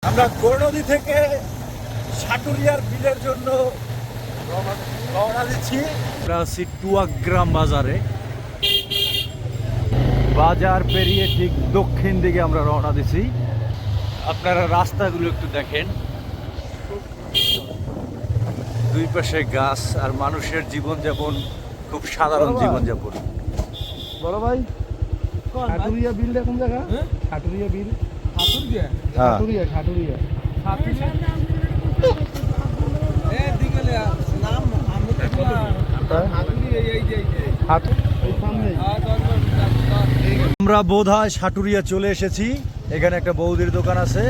আমরা গৌরনদী থেকে সাটুরিয়ার বিলের জন্য রওনা দিচ্ছি। আমরা আছি টুয়াগ্রাম বাজারে। বাজার পেরিয়ে ঠিক দক্ষিণ দিকে আমরা রওনা দিচ্ছি। আপনারা রাস্তাগুলো একটু দেখেন, দুই পাশে গাছ আর মানুষের জীবনযাপন খুব সাধারণ জীবনযাপন। বড় ভাই, সাটুরিয়া বিলটা কোন জায়গা? সাটুরিয়া বিল, সাটুরিয়া সাটুরিয়া আমরা বোধহয় সাটুরিয়া চলে এসেছি। এখানে একটা বৌদির দোকান আছে।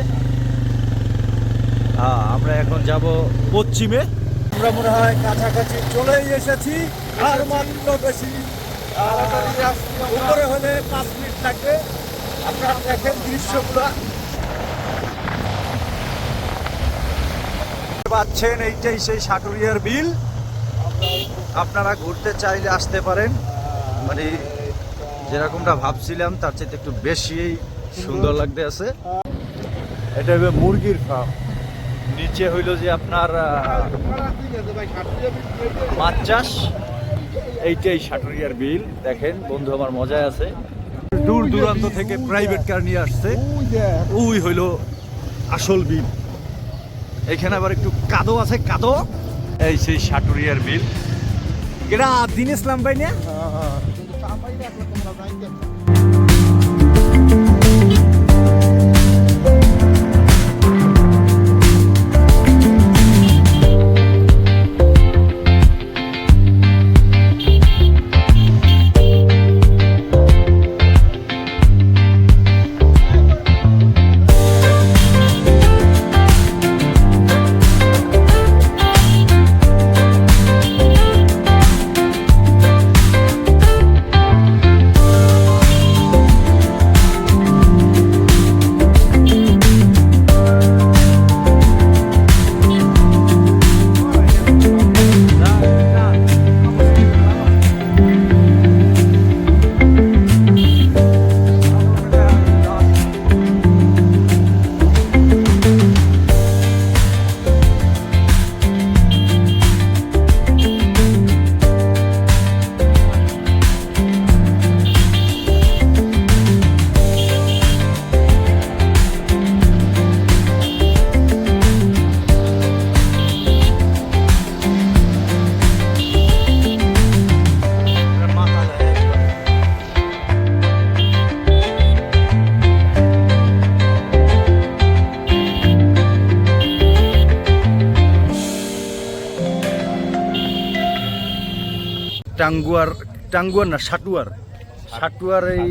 হ্যাঁ, আমরা এখন যাব পশ্চিমে। আমরা মনে হয় কাছাকাছি চলেই এসেছি। আর মাত্র বেশি উপরে হলে 5 মিনিট লাগবে। আপনারা দেখেন দৃশ্যগুলো পাচ্ছেন, এইটাই সেই সাটুরিয়ার বিল। আপনারা ঘুরতে চাইলে আসতে পারেন। মানে যেরকমটা ভাবছিলাম তার চেয়ে একটু বেশি সুন্দর লাগতে আছে। এটা হইবে মুরগির ফার্ম। নিচে হইল যে আপনার মাছ চাষ। এইটাই সাটুরিয়ার বিল। দেখেন বন্ধু আমার মজায় আছে। দূর দূরান্ত থেকে প্রাইভেট কার নিয়ে আসছে। ওই হইল আসল বিল। এখানে আবার একটু কাদো আছে, কাদো। এই সেই সাটুরিয়ার বিল। এটা দিন ইসলাম ভাই না? টাঙ্গুয়ার না, সাটুয়ার এই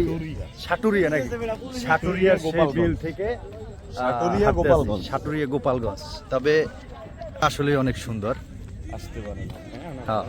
সাটুরিয়া নাকি? সাটুরিয়ার সেই বিল থেকে সাটুরিয়া গোপালগঞ্জ। তবে আসলে অনেক সুন্দর। আসতে পারেন। হ্যাঁ।